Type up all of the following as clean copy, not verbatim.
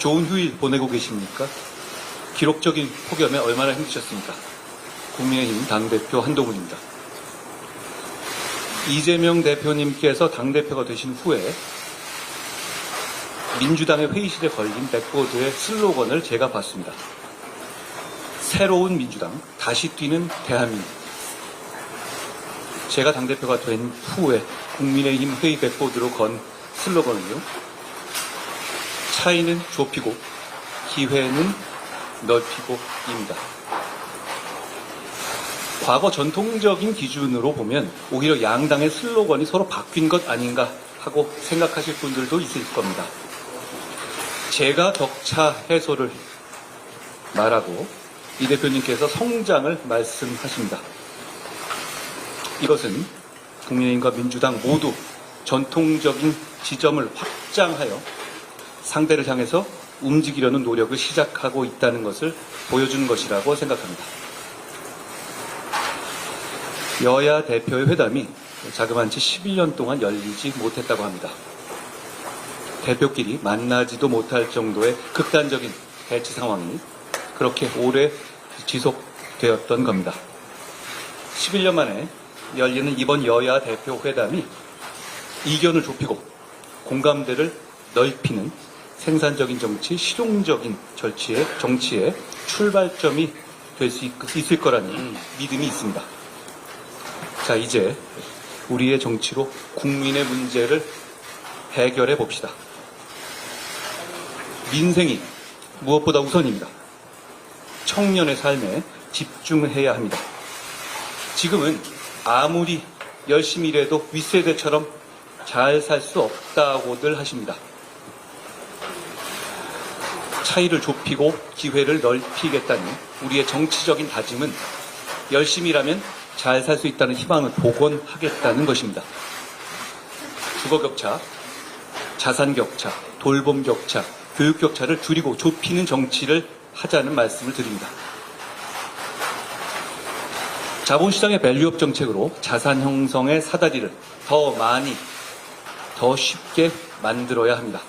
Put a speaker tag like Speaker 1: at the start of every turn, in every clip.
Speaker 1: 좋은 휴일 보내고 계십니까? 기록적인 폭염에 얼마나 힘드셨습니까? 국민의힘 당대표 한동훈입니다. 이재명 대표님께서 당대표가 되신 후에 민주당의 회의실에 걸린 백보드의 슬로건을 제가 봤습니다. 새로운 민주당, 다시 뛰는 대한민국. 제가 당대표가 된 후에 국민의힘 회의 백보드로 건 슬로건은요. 차이는 좁히고 기회는 넓히고입니다. 과거 전통적인 기준으로 보면 오히려 양당의 슬로건이 서로 바뀐 것 아닌가 하고 생각하실 분들도 있을 겁니다. 제가 격차 해소를 말하고 이 대표님께서 성장을 말씀하십니다. 이것은 국민의힘과 민주당 모두 전통적인 지점을 확장하여 상대를 향해서 움직이려는 노력을 시작하고 있다는 것을 보여주는 것이라고 생각합니다. 여야 대표의 회담이 자그마치 11년 동안 열리지 못했다고 합니다. 대표끼리 만나지도 못할 정도의 극단적인 대치 상황이 그렇게 오래 지속되었던 겁니다. 11년 만에 열리는 이번 여야 대표 회담이 이견을 좁히고 공감대를 넓히는 생산적인 정치, 실용적인 정치의 출발점이 될 수 있을 거라는 믿음이 있습니다. 자, 이제 우리의 정치로 국민의 문제를 해결해 봅시다. 민생이 무엇보다 우선입니다. 청년의 삶에 집중해야 합니다. 지금은 아무리 열심히 일해도 윗세대처럼 잘 살 수 없다고들 하십니다. 차이를 좁히고 기회를 넓히겠다는 우리의 정치적인 다짐은 열심히 일하면 잘 살 수 있다는 희망을 복원하겠다는 것입니다. 주거격차, 자산격차, 돌봄격차, 교육격차를 줄이고 좁히는 정치를 하자는 말씀을 드립니다. 자본시장의 밸류업 정책으로 자산 형성의 사다리를 더 많이, 더 쉽게 만들어야 합니다.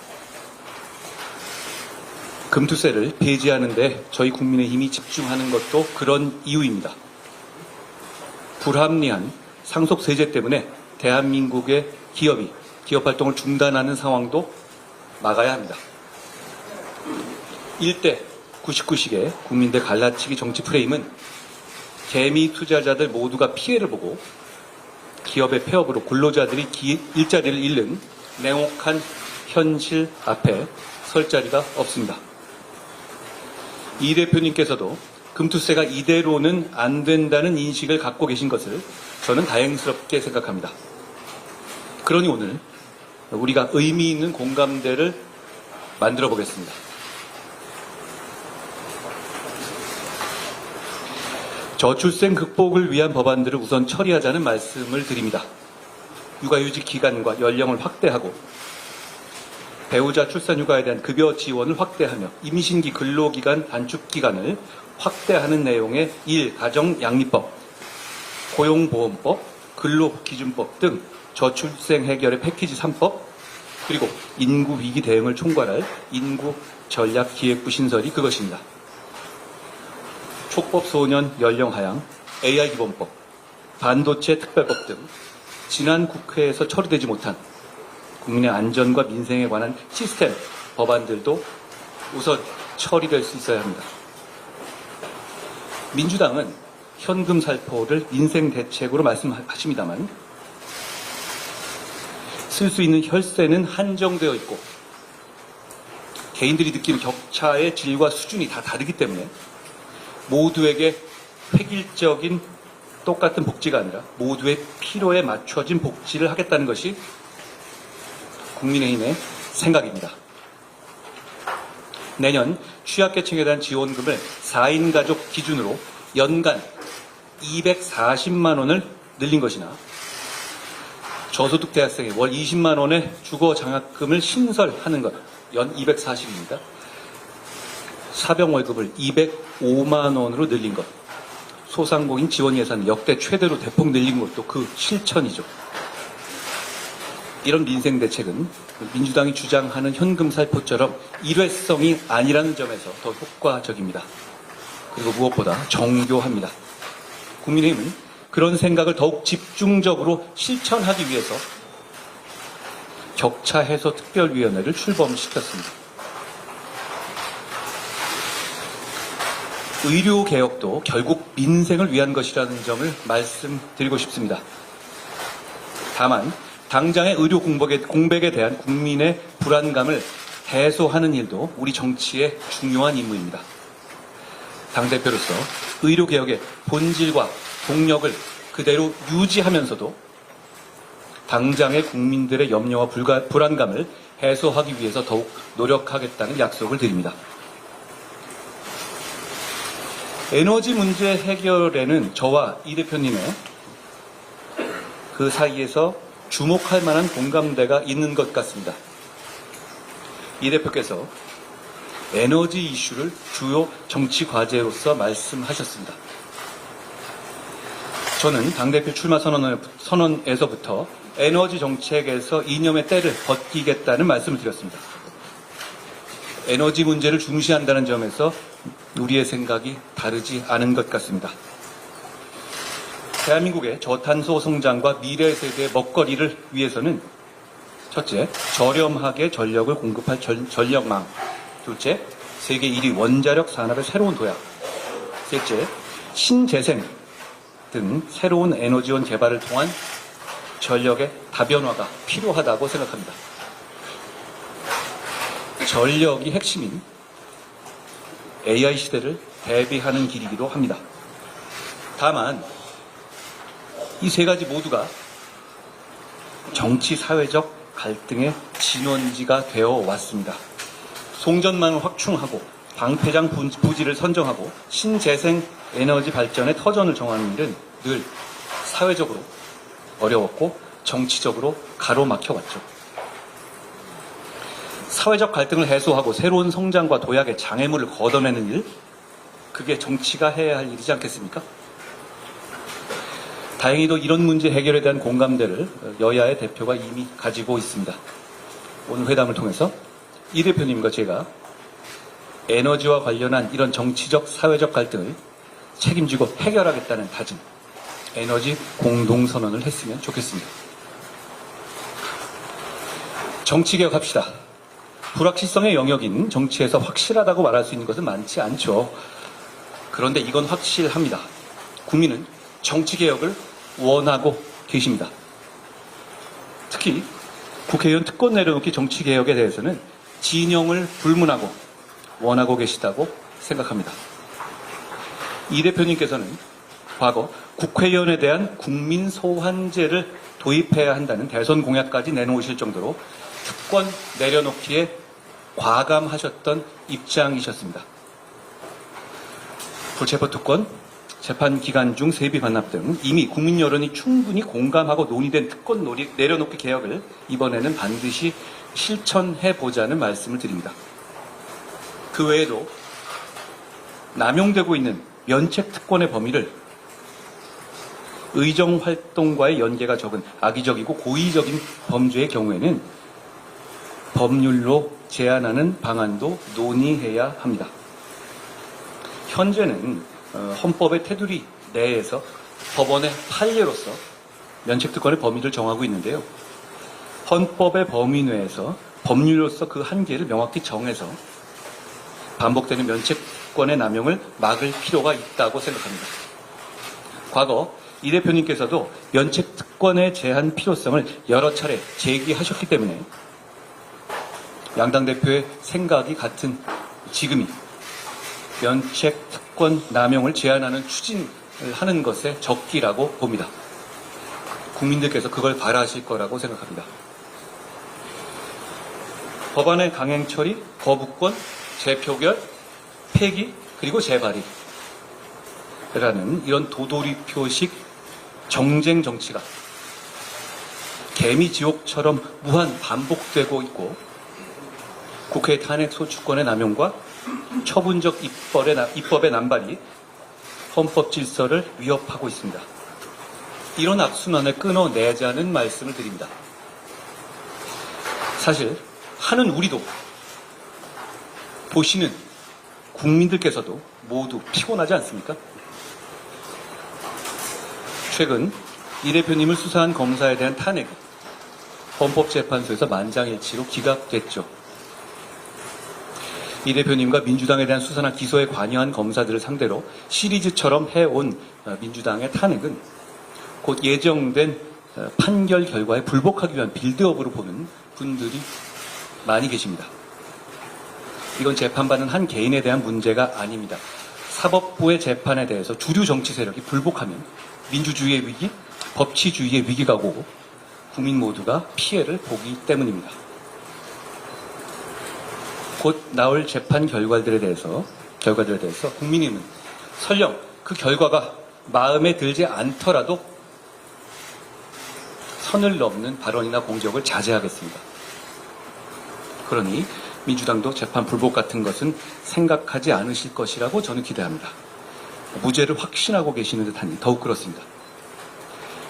Speaker 1: 금투세를 폐지하는 데 저희 국민의힘이 집중하는 것도 그런 이유입니다. 불합리한 상속세제 때문에 대한민국의 기업이 기업활동을 중단하는 상황도 막아야 합니다. 1대 99식의 국민대 갈라치기 정치 프레임은 개미 투자자들 모두가 피해를 보고 기업의 폐업으로 근로자들이 일자리를 잃는 냉혹한 현실 앞에 설 자리가 없습니다. 이 대표님께서도 금투세가 이대로는 안 된다는 인식을 갖고 계신 것을 저는 다행스럽게 생각합니다. 그러니 오늘 우리가 의미 있는 공감대를 만들어 보겠습니다. 저출생 극복을 위한 법안들을 우선 처리하자는 말씀을 드립니다. 육아휴직 기간과 연령을 확대하고 배우자 출산휴가에 대한 급여 지원을 확대하며 임신기 근로기간 단축 기간을 확대하는 내용의 가정양립법, 고용보험법, 근로기준법 등 저출생 해결의 패키지 3법, 그리고 인구위기 대응을 총괄할 인구전략기획부 신설이 그것입니다. 촉법 소년 연령 하향, AI 기본법, 반도체 특별법 등 지난 국회에서 처리되지 못한 국민의 안전과 민생에 관한 시스템 법안들도 우선 처리될 수 있어야 합니다. 민주당은 현금 살포를 민생 대책으로 말씀하십니다만 쓸 수 있는 혈세는 한정되어 있고 개인들이 느끼는 격차의 질과 수준이 다 다르기 때문에 모두에게 획일적인 똑같은 복지가 아니라 모두의 필요에 맞춰진 복지를 하겠다는 것이 국민의힘의 생각입니다. 내년 취약계층에 대한 지원금을 4인 가족 기준으로 연간 240만 원을 늘린 것이나 저소득 대학생에 월 20만 원의 주거 장학금을 신설하는 것, 연 240입니다. 사병 월급을 205만 원으로 늘린 것, 소상공인 지원 예산을 역대 최대로 대폭 늘린 것도 그 실천이죠. 이런 민생 대책은 민주당이 주장하는 현금 살포처럼 일회성이 아니라는 점에서 더 효과적입니다. 그리고 무엇보다 정교합니다. 국민의힘은 그런 생각을 더욱 집중적으로 실천하기 위해서 격차 해소 특별위원회를 출범시켰습니다. 의료개혁도 결국 민생을 위한 것이라는 점을 말씀드리고 싶습니다. 다만 당장의 의료 공백에 대한 국민의 불안감을 해소하는 일도 우리 정치의 중요한 임무입니다. 당대표로서 의료개혁의 본질과 동력을 그대로 유지하면서도 당장의 국민들의 염려와 불안감을 해소하기 위해서 더욱 노력하겠다는 약속을 드립니다. 에너지 문제 해결에는 저와 이 대표님의 그 사이에서 주목할 만한 공감대가 있는 것 같습니다. 이 대표께서 에너지 이슈를 주요 정치 과제로서 말씀하셨습니다. 저는 당대표 출마 선언에서부터 에너지 정책에서 이념의 때를 벗기겠다는 말씀을 드렸습니다. 에너지 문제를 중시한다는 점에서 우리의 생각이 다르지 않은 것 같습니다. 대한민국의 저탄소 성장과 미래 세대의 먹거리를 위해서는 첫째, 저렴하게 전력을 공급할 전력망. 둘째, 세계 1위 원자력 산업의 새로운 도약. 셋째, 신재생 등 새로운 에너지원 개발을 통한 전력의 다변화가 필요하다고 생각합니다. 전력이 핵심인 AI 시대를 대비하는 길이기도 합니다. 다만 이 세 가지 모두가 정치 사회적 갈등의 진원지가 되어 왔습니다. 송전망을 확충하고 방패장 부지를 선정하고 신재생 에너지 발전의 터전을 정하는 일은 늘 사회적으로 어려웠고 정치적으로 가로막혀왔죠. 사회적 갈등을 해소하고 새로운 성장과 도약의 장애물을 걷어내는 일, 그게 정치가 해야 할 일이지 않겠습니까? 다행히도 이런 문제 해결에 대한 공감대를 여야의 대표가 이미 가지고 있습니다. 오늘 회담을 통해서 이 대표님과 제가 에너지와 관련한 이런 정치적, 사회적 갈등을 책임지고 해결하겠다는 다짐, 에너지 공동선언을 했으면 좋겠습니다. 정치개혁합시다. 불확실성의 영역인 정치에서 확실하다고 말할 수 있는 것은 많지 않죠. 그런데 이건 확실합니다. 국민은 정치개혁을 원하고 계십니다. 특히 국회의원 특권 내려놓기 정치개혁에 대해서는 진영을 불문하고 원하고 계시다고 생각합니다. 이 대표님께서는 과거 국회의원에 대한 국민 소환제를 도입해야 한다는 대선 공약까지 내놓으실 정도로 특권 내려놓기에 과감하셨던 입장이셨습니다. 불체포 특권, 재판 기간 중 세비 반납 등 이미 국민 여론이 충분히 공감하고 논의된 특권 내려놓기 개혁을 이번에는 반드시 실천해보자는 말씀을 드립니다. 그 외에도 남용되고 있는 면책 특권의 범위를 의정 활동과의 연계가 적은 악의적이고 고의적인 범죄의 경우에는 법률로 제한하는 방안도 논의해야 합니다. 현재는 헌법의 테두리 내에서 법원의 판례로서 면책특권의 범위를 정하고 있는데요. 헌법의 범위 내에서 법률로서 그 한계를 명확히 정해서 반복되는 면책권의 남용을 막을 필요가 있다고 생각합니다. 과거 이 대표님께서도 면책특권의 제한 필요성을 여러 차례 제기하셨기 때문에 양당 대표의 생각이 같은 지금이 면책특권 남용을 제한하는 추진을 하는 것에 적기라고 봅니다. 국민들께서 그걸 바라실 거라고 생각합니다. 법안의 강행 처리, 거부권, 재표결, 폐기, 그리고 재발의라는 이런 도돌이표식 정쟁 정치가 개미지옥처럼 무한 반복되고 있고 국회 탄핵 소추권의 남용과 처분적 입법의 남발이 헌법 질서를 위협하고 있습니다. 이런 악순환을 끊어내자는 말씀을 드립니다. 사실 하는 우리도 보시는 국민들께서도 모두 피곤하지 않습니까? 최근 이 대표님을 수사한 검사에 대한 탄핵이 헌법재판소에서 만장일치로 기각됐죠. 이 대표님과 민주당에 대한 수사나 기소에 관여한 검사들을 상대로 시리즈처럼 해온 민주당의 탄핵은 곧 예정된 판결 결과에 불복하기 위한 빌드업으로 보는 분들이 많이 계십니다. 이건 재판받는 한 개인에 대한 문제가 아닙니다. 사법부의 재판에 대해서 주류 정치 세력이 불복하면 민주주의의 위기, 법치주의의 위기가 오고 국민 모두가 피해를 보기 때문입니다. 곧 나올 재판 결과들에 대해서 국민의힘은 설령 그 결과가 마음에 들지 않더라도 선을 넘는 발언이나 공격을 자제하겠습니다. 그러니 민주당도 재판 불복 같은 것은 생각하지 않으실 것이라고 저는 기대합니다. 무죄를 확신하고 계시는 듯하니 더욱 그렇습니다.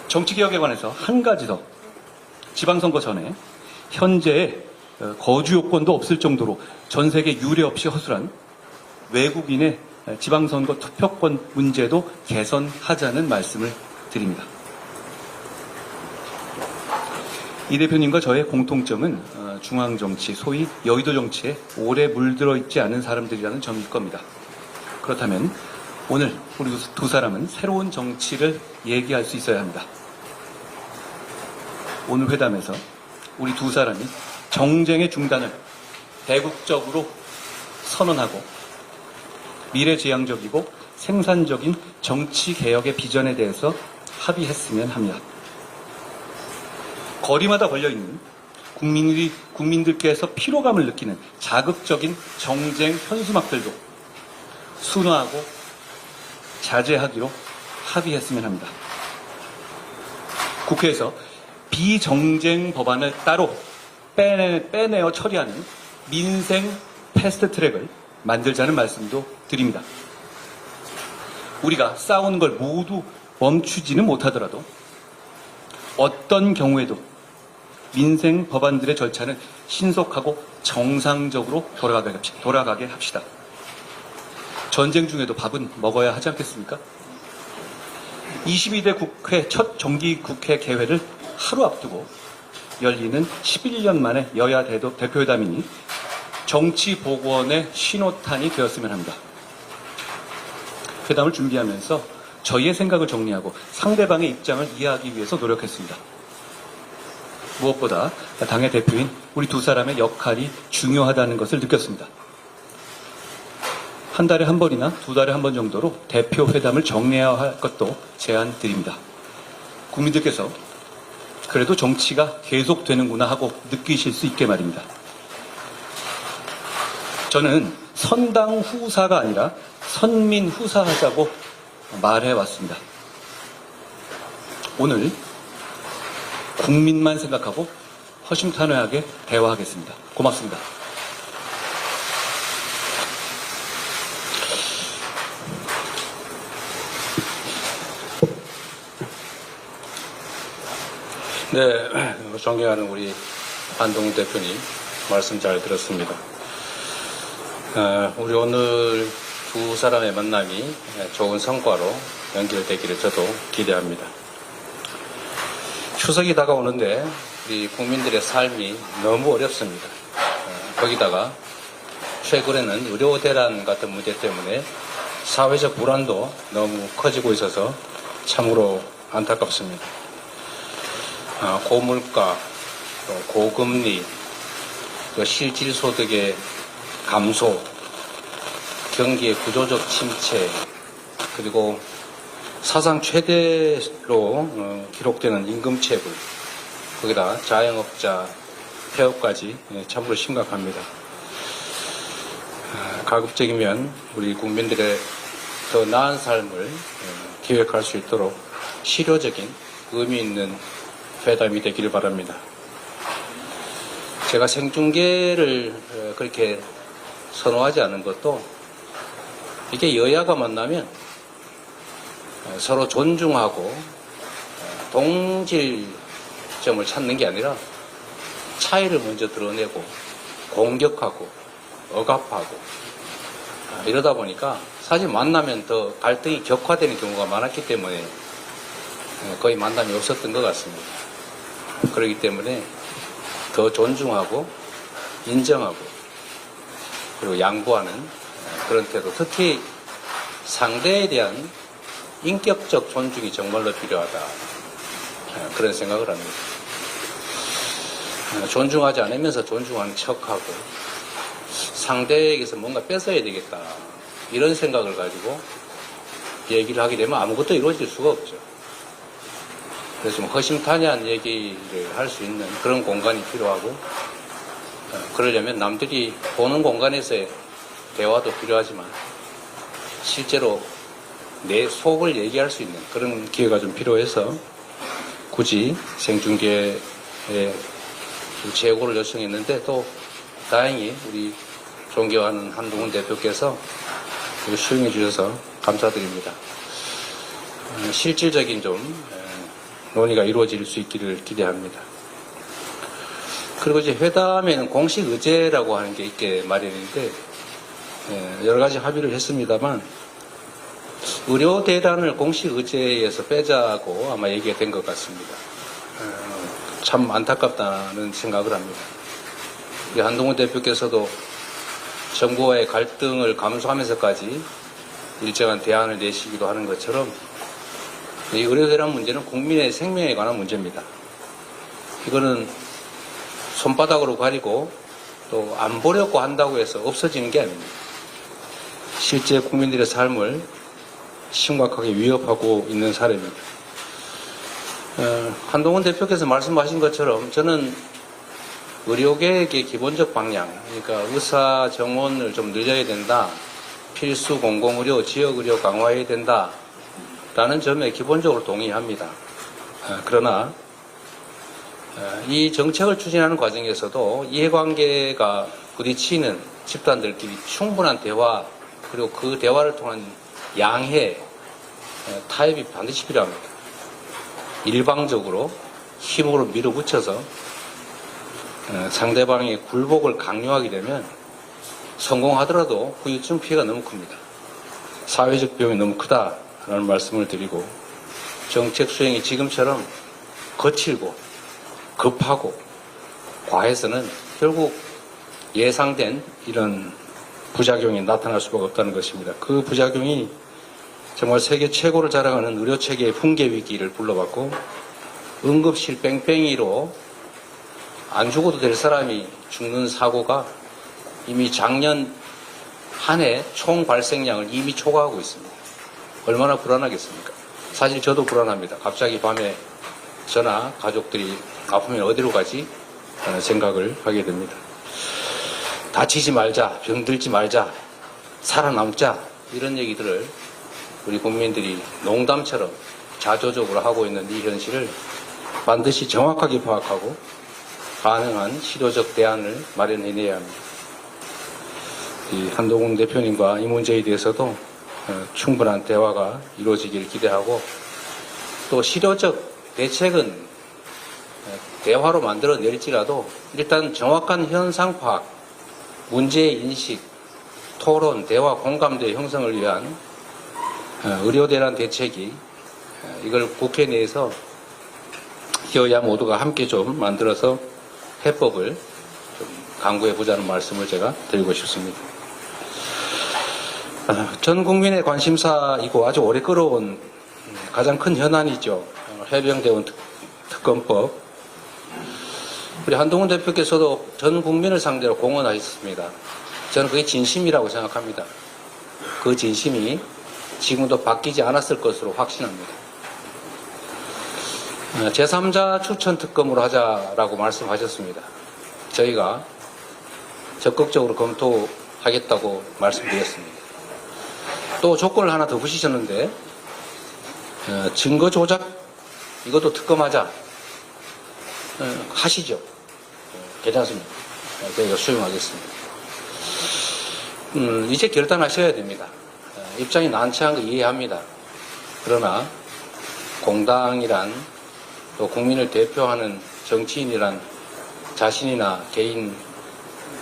Speaker 1: 정치개혁에 관해서 한 가지 더, 지방선거 전에 현재의 거주 요건도 없을 정도로 전 세계 유례 없이 허술한 외국인의 지방선거 투표권 문제도 개선하자는 말씀을 드립니다. 이 대표님과 저의 공통점은 중앙정치, 소위 여의도 정치에 오래 물들어 있지 않은 사람들이라는 점일 겁니다. 그렇다면 오늘 우리 두 사람은 새로운 정치를 얘기할 수 있어야 합니다. 오늘 회담에서 우리 두 사람이 정쟁의 중단을 대국적으로 선언하고 미래지향적이고 생산적인 정치개혁의 비전에 대해서 합의했으면 합니다. 거리마다 걸려있는 국민들께서 피로감을 느끼는 자극적인 정쟁 현수막들도 순화하고 자제하기로 합의했으면 합니다. 국회에서 비정쟁 법안을 따로 빼내어 처리하는 민생 패스트트랙을 만들자는 말씀도 드립니다. 우리가 싸우는 걸 모두 멈추지는 못하더라도 어떤 경우에도 민생 법안들의 절차는 신속하고 정상적으로 돌아가게 합시다. 전쟁 중에도 밥은 먹어야 하지 않겠습니까? 22대 국회 첫 정기국회 개회를 하루 앞두고 열리는 11년 만에 여야 대표회담이니 정치보건의 신호탄이 되었으면 합니다. 회담을 준비하면서 저희의 생각을 정리하고 상대방의 입장을 이해하기 위해서 노력했습니다. 무엇보다 당의 대표인 우리 두 사람의 역할이 중요하다는 것을 느꼈습니다. 한 달에 한 번이나 두 달에 한 번 정도로 대표 회담을 정례해야 할 것도 제안 드립니다. 국민들께서 그래도 정치가 계속되는구나 하고 느끼실 수 있게 말입니다. 저는 선당 후사가 아니라 선민 후사하자고 말해왔습니다. 오늘 국민만 생각하고 허심탄회하게 대화하겠습니다. 고맙습니다.
Speaker 2: 네, 존경하는 우리 안동훈 대표님 말씀 잘 들었습니다. 우리 오늘 두 사람의 만남이 좋은 성과로 연결되기를 저도 기대합니다. 추석이 다가오는데 우리 국민들의 삶이 너무 어렵습니다. 거기다가 최근에는 의료 대란 같은 문제 때문에 사회적 불안도 너무 커지고 있어서 참으로 안타깝습니다. 고물가, 또 고금리, 또 실질소득의 감소, 경기의 구조적 침체, 그리고 사상 최대로 기록되는 임금체불, 거기다 자영업자 폐업까지 참으로 심각합니다. 가급적이면 우리 국민들의 더 나은 삶을 기획할 수 있도록 실효적인 의미 있는 회담이 되기를 바랍니다. 제가 생중계를 그렇게 선호하지 않은 것도 이게 여야가 만나면 서로 존중하고 동질점을 찾는 게 아니라 차이를 먼저 드러내고 공격하고 억압하고 이러다 보니까 사실 만나면 더 갈등이 격화되는 경우가 많았기 때문에 거의 만남이 없었던 것 같습니다. 그렇기 때문에 더 존중하고 인정하고 그리고 양보하는 그런 태도, 특히 상대에 대한 인격적 존중이 정말로 필요하다, 그런 생각을 합니다. 존중하지 않으면서 존중하는 척하고 상대에게서 뭔가 뺏어야 되겠다, 이런 생각을 가지고 얘기를 하게 되면 아무것도 이루어질 수가 없죠. 그래서 좀 허심탄회한 얘기를 할 수 있는 그런 공간이 필요하고, 그러려면 남들이 보는 공간에서의 대화도 필요하지만 실제로 내 속을 얘기할 수 있는 그런 기회가 좀 필요해서 굳이 생중계에 재고를 요청했는데, 또 다행히 우리 존경하는 한동훈 대표께서 수용해 주셔서 감사드립니다. 실질적인 좀 논의가 이루어질 수 있기를 기대합니다. 그리고 이제 회담에는 공식 의제라고 하는 게 있게 마련인데, 여러 가지 합의를 했습니다만 의료 대란을 공식 의제에서 빼자고 아마 얘기가 된 것 같습니다. 참 안타깝다는 생각을 합니다. 우리 한동훈 대표께서도 정부와의 갈등을 감수하면서까지 일정한 대안을 내시기도 하는 것처럼, 이 의료 대란 문제는 국민의 생명에 관한 문제입니다. 이거는 손바닥으로 가리고 또 안 보려고 한다고 해서 없어지는 게 아닙니다. 실제 국민들의 삶을 심각하게 위협하고 있는 사례입니다. 한동훈 대표께서 말씀하신 것처럼 저는 의료계획의 기본적 방향, 그러니까 의사 정원을 좀 늘려야 된다, 필수 공공의료, 지역의료 강화해야 된다 라는 점에 기본적으로 동의합니다. 그러나 이 정책을 추진하는 과정에서도 이해관계가 부딪히는 집단들끼리 충분한 대화, 그리고 그 대화를 통한 양해, 타협이 반드시 필요합니다. 일방적으로 힘으로 밀어붙여서 상대방의 굴복을 강요하게 되면 성공하더라도 후유증 피해가 너무 큽니다. 사회적 비용이 너무 크다라는 말씀을 드리고, 정책 수행이 지금처럼 거칠고 급하고 과해서는 결국 예상된 이런 부작용이 나타날 수밖에 없다는 것입니다. 그 부작용이 정말 세계 최고를 자랑하는 의료체계의 붕괴 위기를 불러왔고, 응급실 뺑뺑이로 안 죽어도 될 사람이 죽는 사고가 이미 작년 한 해 총 발생량을 이미 초과하고 있습니다. 얼마나 불안하겠습니까? 사실 저도 불안합니다. 갑자기 밤에 저나 가족들이 아프면 어디로 가지? 하는 생각을 하게 됩니다. 다치지 말자, 병들지 말자, 살아남자, 이런 얘기들을 우리 국민들이 농담처럼 자조적으로 하고 있는 이 현실을 반드시 정확하게 파악하고 가능한 실효적 대안을 마련해내야 합니다. 이 한동훈 대표님과 이 문제에 대해서도 충분한 대화가 이루어지기를 기대하고, 또 실효적 대책은 대화로 만들어낼지라도 일단 정확한 현상 파악, 문제의 인식, 토론, 대화, 공감대 형성을 위한 의료대란 대책이, 이걸 국회 내에서 여야 모두가 함께 좀 만들어서 해법을 좀 강구해보자는 말씀을 제가 드리고 싶습니다. 전 국민의 관심사이고 아주 오래 끌어온 가장 큰 현안이죠. 해병대원 특검법. 우리 한동훈 대표께서도 전 국민을 상대로 공언하셨습니다. 저는 그게 진심이라고 생각합니다. 그 진심이 지금도 바뀌지 않았을 것으로 확신합니다. 제3자 추천 특검으로 하자라고 말씀하셨습니다. 저희가 적극적으로 검토하겠다고 말씀드렸습니다. 또 조건을 하나 더 붙이셨는데, 증거 조작, 이것도 특검하자. 하시죠. 괜찮습니다. 저희가 수용하겠습니다. 이제 결단하셔야 됩니다. 입장이 난처한 거 이해합니다. 그러나 공당이란, 또 국민을 대표하는 정치인이란 자신이나 개인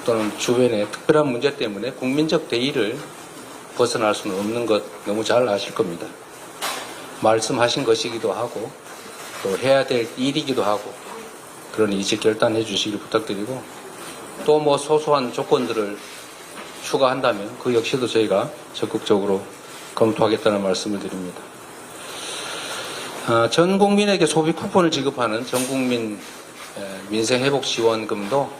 Speaker 2: 또는 주변의 특별한 문제 때문에 국민적 대의를 벗어날 수는 없는 것 너무 잘 아실 겁니다. 말씀하신 것이기도 하고 또 해야 될 일이기도 하고 그러니 이제 결단해 주시길 부탁드리고 또 뭐 소소한 조건들을 추가한다면 그 역시도 저희가 적극적으로 검토하겠다는 말씀을 드립니다. 전 국민에게 소비 쿠폰을 지급하는 전국민 민생회복지원금도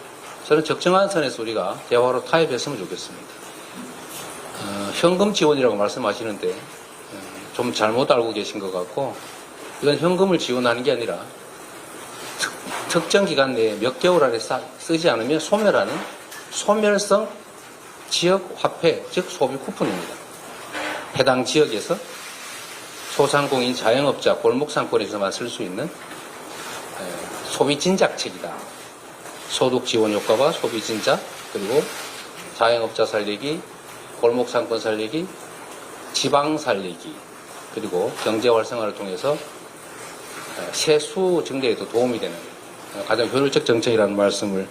Speaker 2: 저는 적정한 선에서 우리가 대화로 타협했으면 좋겠습니다. 현금 지원이라고 말씀하시는데 좀 잘못 알고 계신 것 같고 이건 현금을 지원하는 게 아니라 특정 기간 내에 몇 개월 안에 쓰지 않으면 소멸하는 소멸성 지역 화폐, 즉 소비 쿠폰입니다. 해당 지역에서 소상공인, 자영업자, 골목상권에서만 쓸 수 있는 소비 진작책이다. 소득 지원 효과와 소비 진작, 그리고 자영업자 살리기, 골목상권 살리기, 지방 살리기, 그리고 경제 활성화를 통해서 세수 증대에도 도움이 되는 가장 효율적 정책이라는 말씀을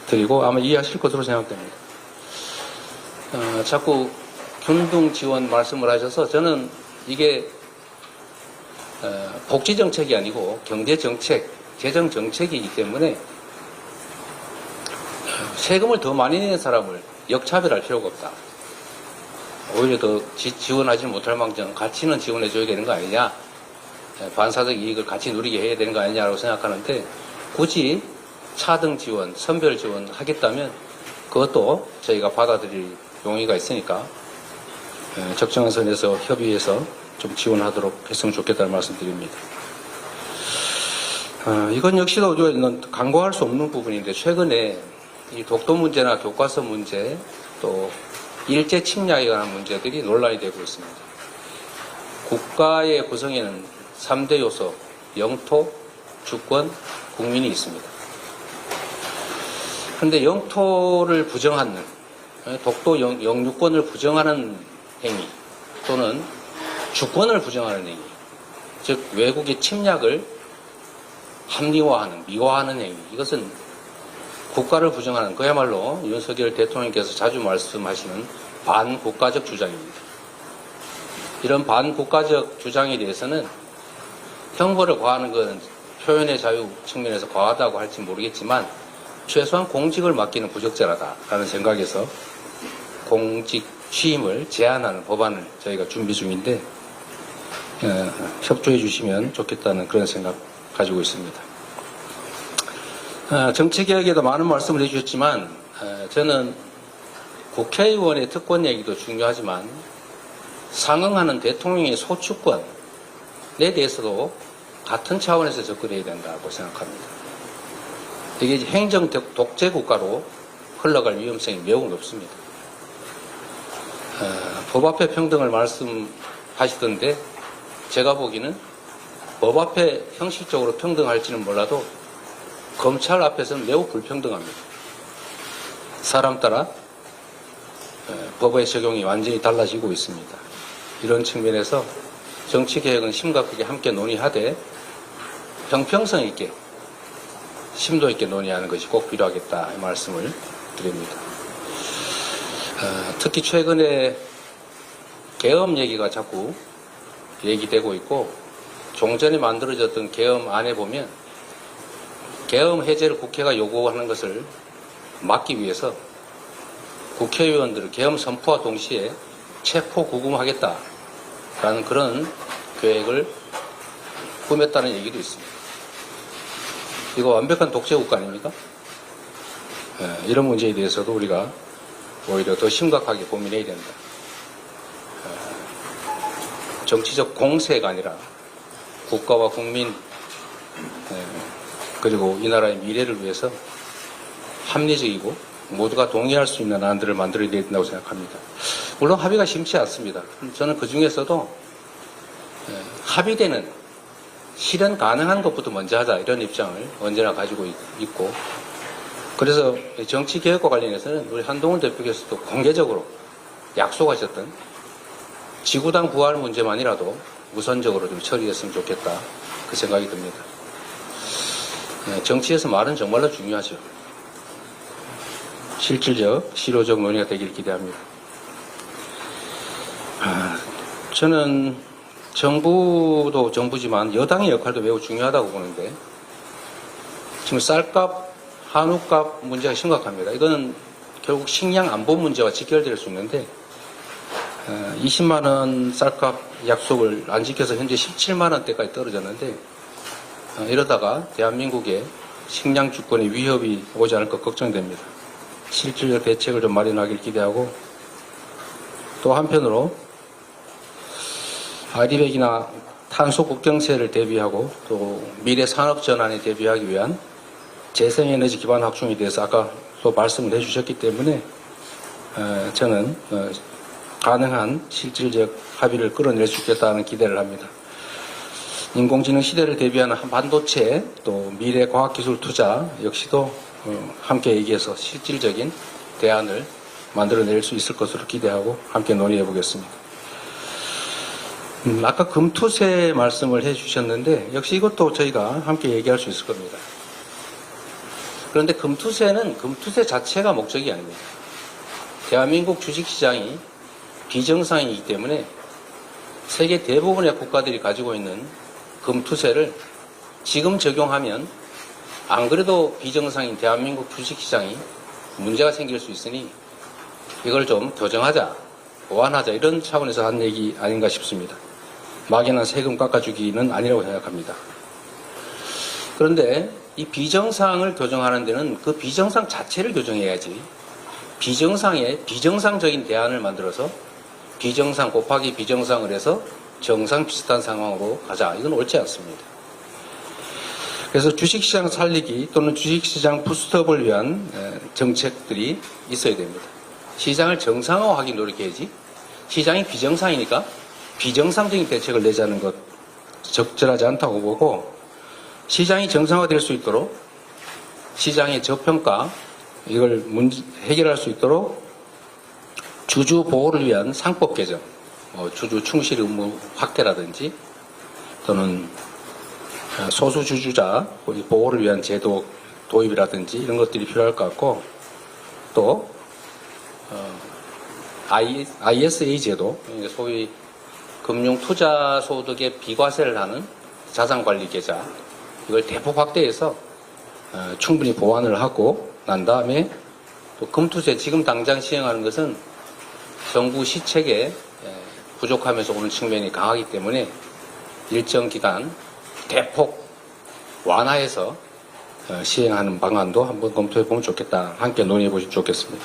Speaker 2: 드리고 아마 이해하실 것으로 생각됩니다. 자꾸 균등 지원 말씀을 하셔서 저는 이게 복지 정책이 아니고 경제 정책, 재정 정책이기 때문에 세금을 더 많이 내는 사람을 역차별할 필요가 없다. 오히려 더 지원하지 못할 망정 가치는 지원해줘야 되는 거 아니냐, 반사적 이익을 같이 누리게 해야 되는 거 아니냐라고 생각하는데 굳이 차등 지원, 선별 지원 하겠다면 그것도 저희가 받아들일 용의가 있으니까 적정한 선에서 협의해서 좀 지원하도록 했으면 좋겠다는 말씀 드립니다. 이건 역시도 간과할 수 없는 부분인데 최근에 이 독도 문제나 교과서 문제 또 일제 침략에 관한 문제들이 논란이 되고 있습니다. 국가의 구성에는 3대 요소, 영토, 주권, 국민이 있습니다. 그런데 영토를 부정하는, 독도 영유권을 부정하는 행위 또는 주권을 부정하는 행위, 즉 외국의 침략을 합리화하는, 미화하는 행위, 이것은 국가를 부정하는 그야말로 윤석열 대통령께서 자주 말씀하시는 반국가적 주장입니다. 이런 반국가적 주장에 대해서는 형벌을 과하는 것은 표현의 자유 측면에서 과하다고 할지 모르겠지만 최소한 공직을 맡기는 부적절하다라는 생각에서 공직 취임을 제한하는 법안을 저희가 준비 중인데 협조해 주시면 좋겠다는 그런 생각 가지고 있습니다. 정치개혁에도 많은 말씀을 해주셨지만 저는 국회의원의 특권 얘기도 중요하지만 상응하는 대통령의 소추권에 대해서도 같은 차원에서 접근해야 된다고 생각합니다. 이게 행정 독재 국가로 흘러갈 위험성이 매우 높습니다. 법 앞에 평등을 말씀하시던데 제가 보기에는 법 앞에 형식적으로 평등할지는 몰라도 검찰 앞에서는 매우 불평등합니다. 사람 따라 법의 적용이 완전히 달라지고 있습니다. 이런 측면에서 정치개혁은 심각하게 함께 논의하되 형평성 있게 심도 있게 논의하는 것이 꼭 필요하겠다 이 말씀을 드립니다. 특히 최근에 계엄 얘기가 자꾸 얘기되고 있고 종전에 만들어졌던 계엄안에 보면 계엄 해제를 국회가 요구하는 것을 막기 위해서 국회의원들을 계엄 선포와 동시에 체포 구금하겠다라는 그런 계획을 꾸몄다는 얘기도 있습니다. 이거 완벽한 독재국가 아닙니까? 이런 문제에 대해서도 우리가 오히려 더 심각하게 고민해야 된다. 정치적 공세가 아니라 국가와 국민 그리고 이 나라의 미래를 위해서 합리적이고 모두가 동의할 수 있는 안들을 만들어야 된다고 생각합니다. 물론 합의가 쉽지 않습니다. 저는 그 중에서도 합의되는 실현 가능한 것부터 먼저 하자 이런 입장을 언제나 가지고 있고 그래서 정치개혁과 관련해서는 우리 한동훈 대표께서도 공개적으로 약속하셨던 지구당 부활 문제만이라도 우선적으로 좀 처리했으면 좋겠다 그 생각이 듭니다. 정치에서 말은 정말로 중요하죠. 실질적, 실효적 논의가 되길 기대합니다. 저는 정부도 정부지만 여당의 역할도 매우 중요하다고 보는데 지금 쌀값, 한우값 문제가 심각합니다. 이거는 결국 식량 안보 문제와 직결될 수 있는데 20만 원 쌀값 약속을 안 지켜서 현재 17만 원대까지 떨어졌는데 이러다가 대한민국의 식량 주권의 위협이 오지 않을까 걱정됩니다. 실질적 대책을 좀 마련하길 기대하고 또 한편으로 RE100이나 탄소 국경세를 대비하고 또 미래 산업 전환에 대비하기 위한 재생에너지 기반 확충에 대해서 아까 또 말씀을 해주셨기 때문에 저는 가능한 실질적 합의를 끌어낼 수 있겠다는 기대를 합니다. 인공지능 시대를 대비하는 반도체 또 미래 과학기술 투자 역시도 함께 얘기해서 실질적인 대안을 만들어낼 수 있을 것으로 기대하고 함께 논의해 보겠습니다. 아까 금투세 말씀을 해주셨는데 역시 이것도 저희가 함께 얘기할 수 있을 겁니다. 그런데 금투세는 금투세 자체가 목적이 아닙니다. 대한민국 주식시장이 비정상이기 때문에 세계 대부분의 국가들이 가지고 있는 금투세를 지금 적용하면 안 그래도 비정상인 대한민국 주식시장이 문제가 생길 수 있으니 이걸 좀 교정하자, 보완하자 이런 차원에서 한 얘기 아닌가 싶습니다. 막연한 세금 깎아주기는 아니라고 생각합니다. 그런데 이 비정상을 교정하는 데는 그 비정상 자체를 교정해야지 비정상에 비정상적인 대안을 만들어서 비정상 곱하기 비정상을 해서 정상 비슷한 상황으로 가자. 이건 옳지 않습니다. 그래서 주식시장 살리기 또는 주식시장 부스트업을 위한 정책들이 있어야 됩니다. 시장을 정상화하기 노력해야지 시장이 비정상이니까 비정상적인 대책을 내자는 것 적절하지 않다고 보고 시장이 정상화될 수 있도록 시장의 저평가 이걸 해결할 수 있도록 주주 보호를 위한 상법 개정, 주주 충실 의무 확대라든지 또는 소수 주주자 보호를 위한 제도 도입이라든지 이런 것들이 필요할 것 같고 또 ISA 제도, 소위 금융투자소득의 비과세를 하는 자산관리 계좌 이걸 대폭 확대해서 충분히 보완을 하고 난 다음에 또 금투세 지금 당장 시행하는 것은 정부 시책에 부족하면서 오는 측면이 강하기 때문에 일정 기간 대폭 완화해서 시행하는 방안도 한번 검토해 보면 좋겠다. 함께 논의해 보시면 좋겠습니다.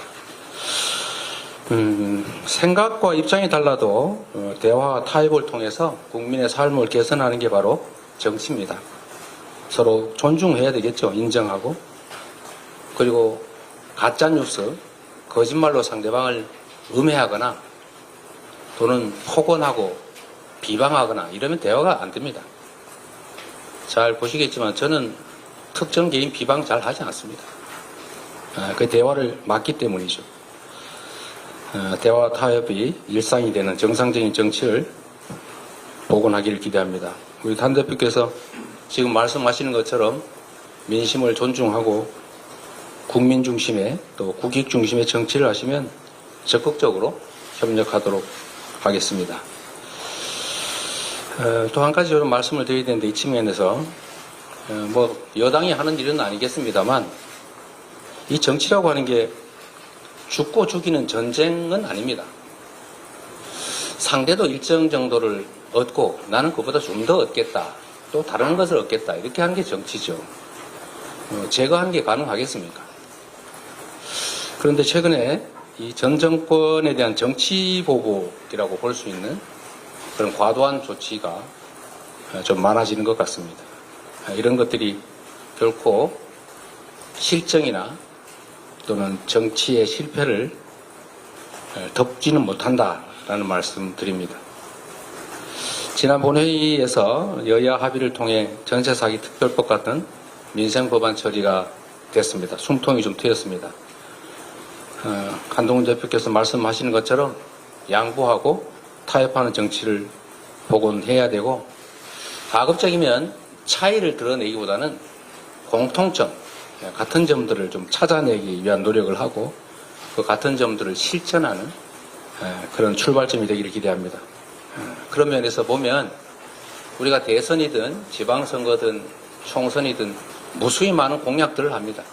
Speaker 2: 생각과 입장이 달라도 대화와 타협을 통해서 국민의 삶을 개선하는 게 바로 정치입니다. 서로 존중해야 되겠죠. 인정하고. 그리고 가짜뉴스, 거짓말로 상대방을 음해하거나 또는 폭언하고 비방하거나 이러면 대화가 안 됩니다. 잘 보시겠지만 저는 특정 개인 비방 잘 하지 않습니다. 그 대화를 막기 때문이죠. 대화 타협이 일상이 되는 정상적인 정치를 복원하기를 기대합니다. 우리 단 대표께서 지금 말씀하시는 것처럼 민심을 존중하고 국민 중심의 또 국익 중심의 정치를 하시면 적극적으로 협력하도록 하겠습니다. 또 한 가지 여러분 말씀을 드려야 되는데 이 측면에서 여당이 하는 일은 아니겠습니다만 이 정치라고 하는 게 죽고 죽이는 전쟁은 아닙니다. 상대도 일정 정도를 얻고 나는 그보다 좀 더 얻겠다. 또 다른 것을 얻겠다. 이렇게 하는 게 정치죠. 제거하는 게 가능하겠습니까? 그런데 최근에 이 전 정권에 대한 정치 보복이라고 볼 수 있는 그런 과도한 조치가 좀 많아지는 것 같습니다. 이런 것들이 결코 실정이나 또는 정치의 실패를 덮지는 못한다라는 말씀 드립니다. 지난 본회의에서 여야 합의를 통해 전세사기 특별법 같은 민생법안 처리가 됐습니다. 숨통이 좀 트였습니다. 한동훈 대표께서 말씀하시는 것처럼 양보하고 타협하는 정치를 복원해야 되고 가급적이면 차이를 드러내기보다는 공통점, 같은 점들을 좀 찾아내기 위한 노력을 하고 그 같은 점들을 실천하는 그런 출발점이 되기를 기대합니다. 그런 면에서 보면 우리가 대선이든 지방선거든 총선이든 무수히 많은 공약들을 합니다.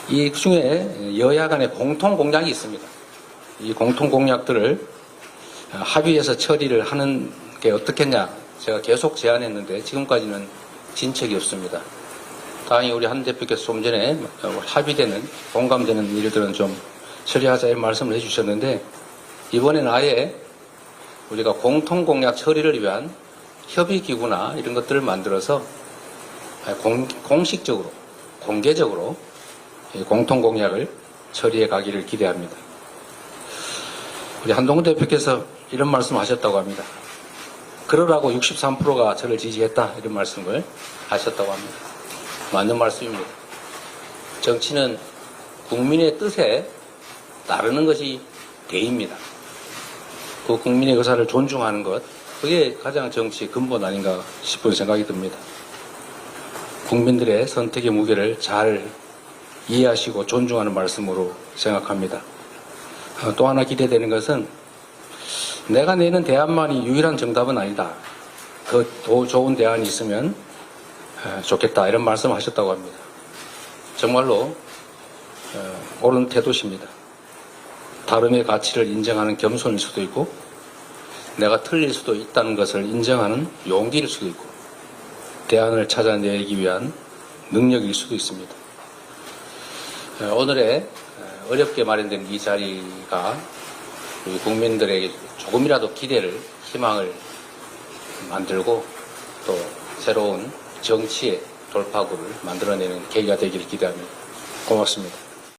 Speaker 2: 이 중에 여야 간의 공통 공약이 있습니다. 이 공통 공약들을 합의해서 처리를 하는 게 어떻겠냐 제가 계속 제안했는데 지금까지는 진척이 없습니다. 다행히 우리 한 대표께서 좀 전에 합의되는 공감되는 일들은 좀 처리하자 이런 말씀을 해주셨는데 이번에는 아예 우리가 공통 공약 처리를 위한 협의기구나 이런 것들을 만들어서 공식적으로 공개적으로 공통 공약을 처리해 가기를 기대합니다. 우리 한동훈 대표께서 이런 말씀하셨다고 합니다. 그러라고 63%가 저를 지지했다 이런 말씀을 하셨다고 합니다. 맞는 말씀입니다. 정치는 국민의 뜻에 따르는 것이 대입니다. 그 국민의 의사를 존중하는 것 그게 가장 정치 근본 아닌가 싶은 생각이 듭니다. 국민들의 선택의 무게를 잘 이해하시고 존중하는 말씀으로 생각합니다. 또 하나 기대되는 것은 내가 내는 대안만이 유일한 정답은 아니다. 더 좋은 대안이 있으면 좋겠다 이런 말씀을 하셨다고 합니다. 정말로 옳은 태도십니다. 다름의 가치를 인정하는 겸손일 수도 있고 내가 틀릴 수도 있다는 것을 인정하는 용기일 수도 있고 대안을 찾아내기 위한 능력일 수도 있습니다. 오늘의 어렵게 마련된 이 자리가 우리 국민들에게 조금이라도 기대를 희망을 만들고 또 새로운 정치의 돌파구를 만들어내는 계기가 되기를 기대합니다. 고맙습니다.